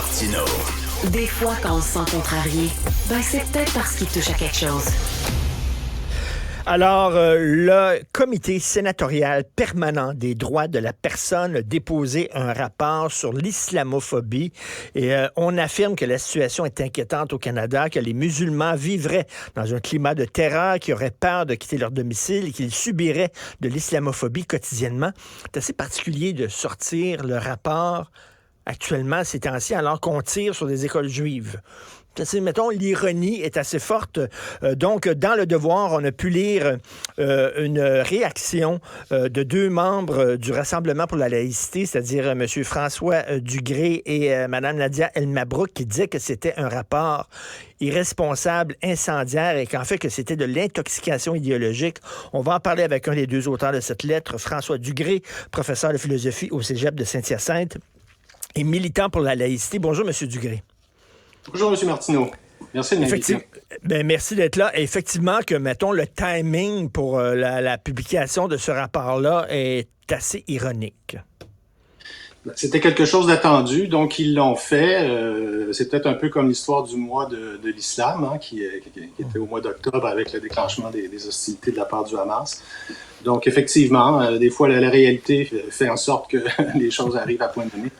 Martineau. Des fois, quand on se sent contrarié, c'est peut-être parce qu'il touche à quelque chose. Alors, le comité sénatorial permanent des droits de la personne a déposé un rapport sur l'islamophobie et on affirme que la situation est inquiétante au Canada, que les musulmans vivraient dans un climat de terreur, qu'ils auraient peur de quitter leur domicile et qu'ils subiraient de l'islamophobie quotidiennement. C'est assez particulier de sortir le rapport actuellement, ces temps-ci, alors qu'on tire sur des écoles juives. Mettons, l'ironie est assez forte. Donc, dans Le Devoir, on a pu lire une réaction de deux membres du Rassemblement pour la laïcité, c'est-à-dire M. François Dugré et Mme Nadia El-Mabrouk, qui disaient que c'était un rapport irresponsable, incendiaire, et qu'en fait, que c'était de l'intoxication idéologique. On va en parler avec un des deux auteurs de cette lettre, François Dugré, professeur de philosophie au Cégep de Saint-Hyacinthe et militant pour la laïcité. Bonjour, M. Dugré. Bonjour, M. Martineau. Merci de m'inviter. Merci d'être là. Effectivement que, mettons, le timing pour la publication de ce rapport-là est assez ironique. C'était quelque chose d'attendu, donc ils l'ont fait. C'est peut-être un peu comme l'histoire du mois de l'islam, qui était au mois d'octobre avec le déclenchement des hostilités de la part du Hamas. Donc, effectivement, des fois, la réalité fait en sorte que les choses arrivent à point nommé.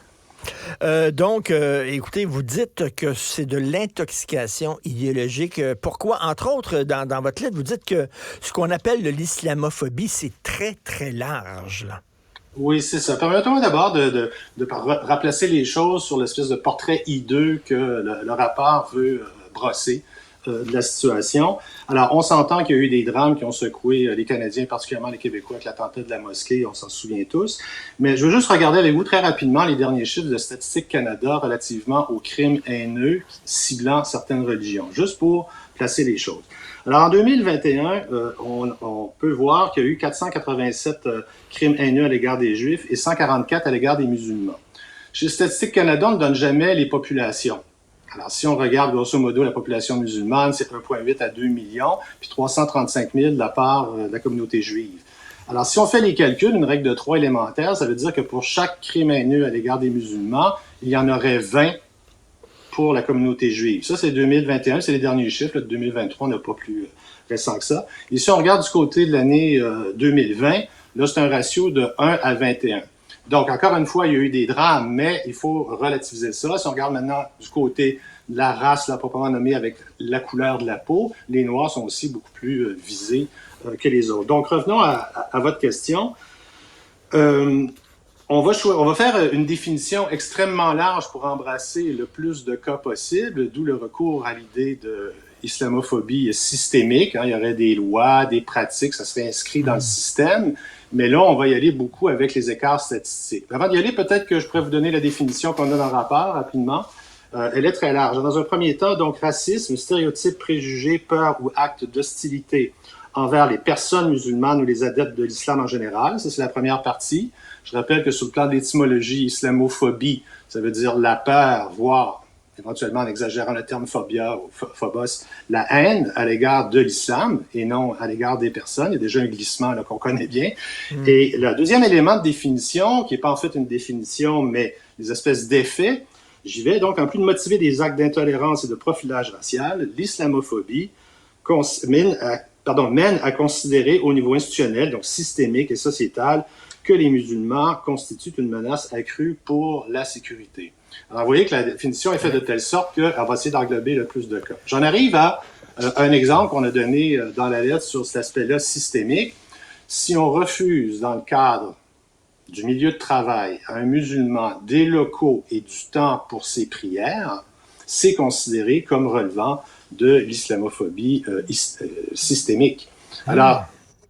Donc, écoutez, vous dites que c'est de l'intoxication idéologique. Pourquoi? Entre autres, dans votre lettre, vous dites que ce qu'on appelle de l'islamophobie, c'est très, très large, là. Oui, c'est ça. Permettons d'abord de replacer les choses sur l'espèce de portrait hideux que le rapport veut brosser de la situation. Alors, on s'entend qu'il y a eu des drames qui ont secoué les Canadiens, particulièrement les Québécois, avec l'attentat de la mosquée, on s'en souvient tous. Mais je veux juste regarder avec vous très rapidement les derniers chiffres de Statistique Canada relativement aux crimes haineux ciblant certaines religions, juste pour placer les choses. Alors, en 2021, on peut voir qu'il y a eu 487 crimes haineux à l'égard des Juifs et 144 à l'égard des musulmans. Chez Statistique Canada, on ne donne jamais les populations. Alors, si on regarde grosso modo la population musulmane, c'est 1,8 à 2 millions, puis 335 000 de la part de la communauté juive. Alors, si on fait les calculs, une règle de 3 élémentaire, ça veut dire que pour chaque crime haineux à l'égard des musulmans, il y en aurait 20 pour la communauté juive. Ça, c'est 2021, c'est les derniers chiffres. Là, de 2023, on n'a pas plus récent que ça. Et si on regarde du côté de l'année 2020, là, c'est un ratio de 1 à 21. Donc, encore une fois, il y a eu des drames, mais il faut relativiser ça. Si on regarde maintenant du côté de la race, là, proprement nommée avec la couleur de la peau, les Noirs sont aussi beaucoup plus visés que les autres. Donc, revenons à votre question. On va faire une définition extrêmement large pour embrasser le plus de cas possible, d'où le recours à l'idée de islamophobie systémique. Il y aurait des lois, des pratiques, ça serait inscrit dans le système. Mais là, on va y aller beaucoup avec les écarts statistiques. Avant d'y aller, peut-être que je pourrais vous donner la définition qu'on a dans le rapport rapidement. Elle est très large. Dans un premier temps, donc, racisme, stéréotypes, préjugés, peur ou actes d'hostilité envers les personnes musulmanes ou les adeptes de l'islam en général. Ça, c'est la première partie. Je rappelle que sur le plan de l'étymologie, islamophobie, ça veut dire la peur, voire éventuellement en exagérant le terme phobia ou phobos, la haine à l'égard de l'islam et non à l'égard des personnes. Il y a déjà un glissement là, qu'on connaît bien. Et le deuxième élément de définition, qui n'est pas en fait une définition, mais des espèces d'effets, j'y vais. Donc, en plus de motiver des actes d'intolérance et de profilage racial, l'islamophobie mène à considérer au niveau institutionnel, donc systémique et sociétal, que les musulmans constituent une menace accrue pour la sécurité. Alors, vous voyez que la définition est faite de telle sorte qu'elle va essayer d'englober le plus de cas. J'en arrive à un exemple qu'on a donné dans la lettre sur cet aspect-là systémique. Si on refuse, dans le cadre du milieu de travail, à un musulman des locaux et du temps pour ses prières, c'est considéré comme relevant de l'islamophobie systémique. Alors,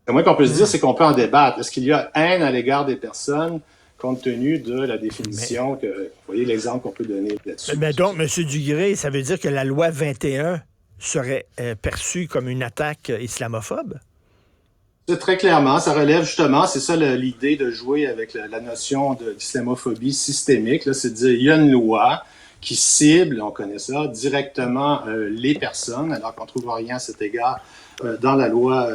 le moins qu'on peut se dire, c'est qu'on peut en débattre. Est-ce qu'il y a haine à l'égard des personnes compte tenu de la définition que... Vous voyez l'exemple qu'on peut donner là-dessus. Mais donc, M. Dugré, ça veut dire que la loi 21 serait perçue comme une attaque islamophobe? C'est très clairement, ça relève justement, c'est ça l'idée de jouer avec la notion d'islamophobie systémique, là, c'est de dire il y a une loi qui cible, on connaît ça, directement les personnes, alors qu'on ne trouve rien à cet égard dans la loi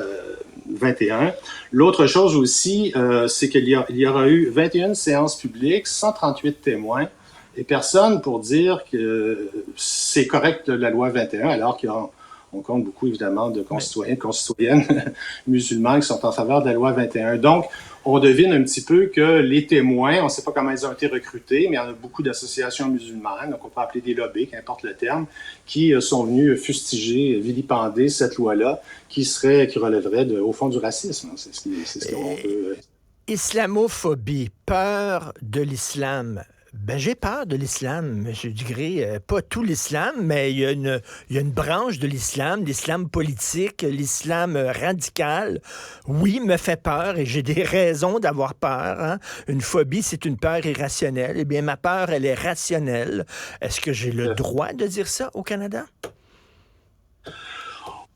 21. L'autre chose aussi, c'est qu'il y aura eu 21 séances publiques, 138 témoins, Et personne pour dire que c'est correct la loi 21, alors qu'on compte beaucoup, évidemment, de concitoyens et concitoyennes musulmans qui sont en faveur de la loi 21. Donc, on devine un petit peu que les témoins, on ne sait pas comment ils ont été recrutés, mais il y en a beaucoup d'associations musulmanes, donc on peut appeler des lobbies, qu'importe le terme, qui sont venus fustiger, vilipender cette loi-là qui relèverait au fond du racisme. C'est ce qu'on peut... Islamophobie, peur de l'islam. Ben, j'ai peur de l'islam, M. Dugré. Pas tout l'islam, mais il y a une branche de l'islam politique, l'islam radical. Oui, me fait peur et j'ai des raisons d'avoir peur. Hein. Une phobie, c'est une peur irrationnelle. Eh bien, ma peur, elle est rationnelle. Est-ce que j'ai le droit de dire ça au Canada?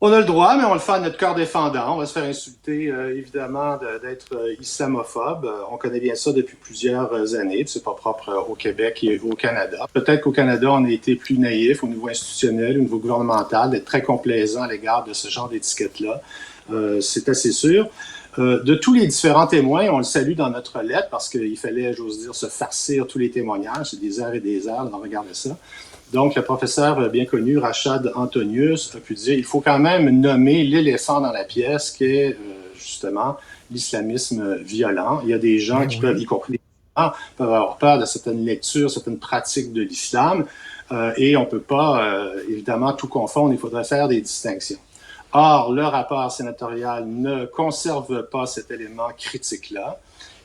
On a le droit, mais on le fait à notre corps défendant. On va se faire insulter, évidemment, d'être islamophobe. On connaît bien ça depuis plusieurs années. C'est pas propre au Québec et au Canada. Peut-être qu'au Canada, on a été plus naïf au niveau institutionnel, au niveau gouvernemental, d'être très complaisant à l'égard de ce genre d'étiquette-là. C'est assez sûr. De tous les différents témoins, on le salue dans notre lettre parce qu'il fallait, j'ose dire, se farcir tous les témoignages. C'est des heures et des heures d'en regarder ça. Donc, le professeur bien connu, Rachad Antonius, a pu dire il faut quand même nommer l'éléphant dans la pièce qui est justement l'islamisme violent. Il y a des gens qui peuvent, y compris des gens, peuvent avoir peur de certaines lectures, certaines pratiques de l'islam et on ne peut pas, évidemment, tout confondre. Il faudrait faire des distinctions. Or, le rapport sénatorial ne conserve pas cet élément critique-là.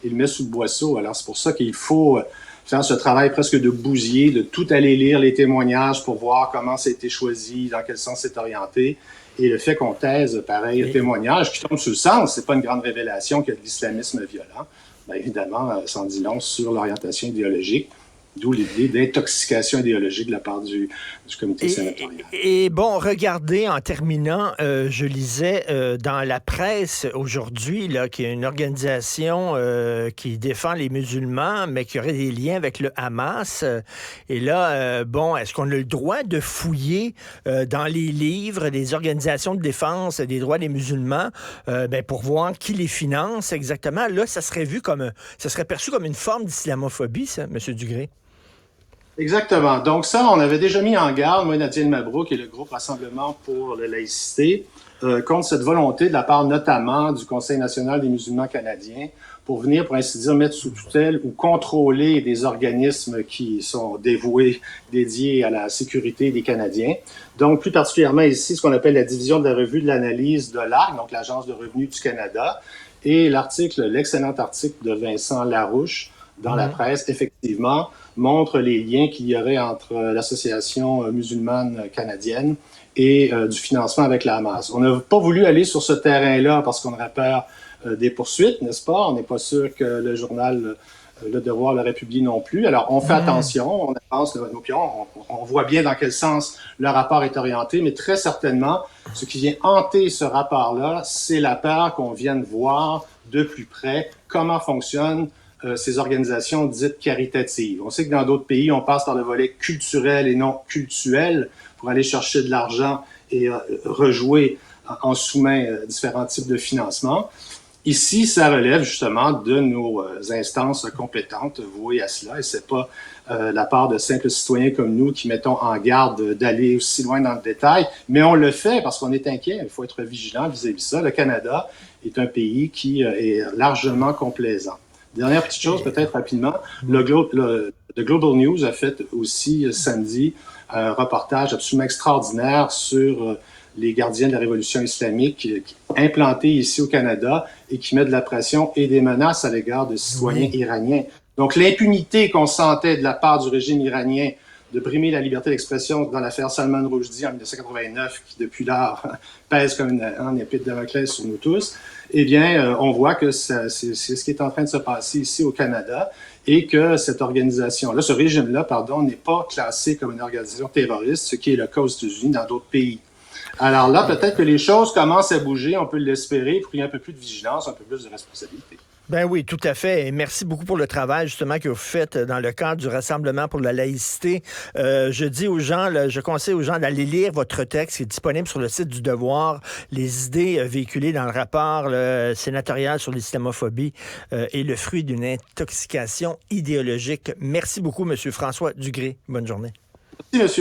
Il le met sous le boisseau. Alors, c'est pour ça qu'il faut faire ce travail presque de bousier, de tout aller lire les témoignages pour voir comment ça a été choisi, dans quel sens c'est orienté. Et le fait qu'on taise pareil témoignage qui tombe sous le sens, c'est pas une grande révélation qu'il y a de l'islamisme violent. Bien évidemment, ça en dit long sur l'orientation idéologique. D'où l'idée d'intoxication idéologique de la part du comité sénatorial. Et bon, regardez, en terminant, je lisais dans la presse aujourd'hui qu'il y a une organisation qui défend les musulmans, mais qui aurait des liens avec le Hamas. Et là, bon, est-ce qu'on a le droit de fouiller dans les livres des organisations de défense des droits des musulmans pour voir qui les finance exactement? Là, ça serait perçu comme une forme d'islamophobie, ça, M. Dugré. Exactement. Donc ça, on avait déjà mis en garde, moi, Nadia El-Mabrouk et le groupe Rassemblement pour la laïcité, contre cette volonté de la part notamment du Conseil national des musulmans canadiens pour venir, pour ainsi dire, mettre sous tutelle ou contrôler des organismes qui sont dédiés à la sécurité des Canadiens. Donc, plus particulièrement ici, ce qu'on appelle la division de la revue de l'analyse de l'ARC, donc l'Agence de revenus du Canada, et l'excellent article de Vincent Larouche dans la presse, effectivement, montre les liens qu'il y aurait entre l'association musulmane canadienne et du financement avec la Hamas. On n'a pas voulu aller sur ce terrain-là parce qu'on aurait peur des poursuites, n'est-ce pas? On n'est pas sûr que le journal Le Devoir l'aurait publié non plus. Alors, on fait attention, on avance nos pions, on voit bien dans quel sens le rapport est orienté, mais très certainement, ce qui vient hanter ce rapport-là, c'est la peur qu'on vienne voir de plus près comment fonctionnent ces organisations dites caritatives. On sait que dans d'autres pays, on passe par le volet culturel et non cultuel pour aller chercher de l'argent et rejouer en sous-main différents types de financement. Ici, ça relève justement de nos instances compétentes vouées à cela et c'est pas la part de simples citoyens comme nous qui mettons en garde d'aller aussi loin dans le détail, mais on le fait parce qu'on est inquiet, il faut être vigilant vis-à-vis de ça. Le Canada est un pays qui est largement complaisant. Dernière petite chose, peut-être rapidement, le Global News a fait aussi samedi un reportage absolument extraordinaire sur les gardiens de la révolution islamique implantés ici au Canada et qui mettent de la pression et des menaces à l'égard de citoyens iraniens. Donc l'impunité qu'on sentait de la part du régime iranien de brimer la liberté d'expression dans l'affaire Salman Rushdie en 1989, qui depuis là pèse comme une épée de Damoclès sur nous tous, eh bien, on voit que c'est ce qui est en train de se passer ici au Canada et que cette organisation-là, ce régime-là, n'est pas classé comme une organisation terroriste, ce qui est le cas aux États-Unis, dans d'autres pays. Alors là, peut-être que les choses commencent à bouger, on peut l'espérer, pour qu'il y ait un peu plus de vigilance, un peu plus de responsabilité. Ben oui, tout à fait. Et merci beaucoup pour le travail justement que vous faites dans le cadre du Rassemblement pour la laïcité. Je dis aux gens, là, je conseille aux gens d'aller lire votre texte qui est disponible sur le site du Devoir. Les idées véhiculées dans le rapport sénatorial sur l'islamophobie est le fruit d'une intoxication idéologique. Merci beaucoup, Monsieur François Dugré. Bonne journée. Merci, monsieur.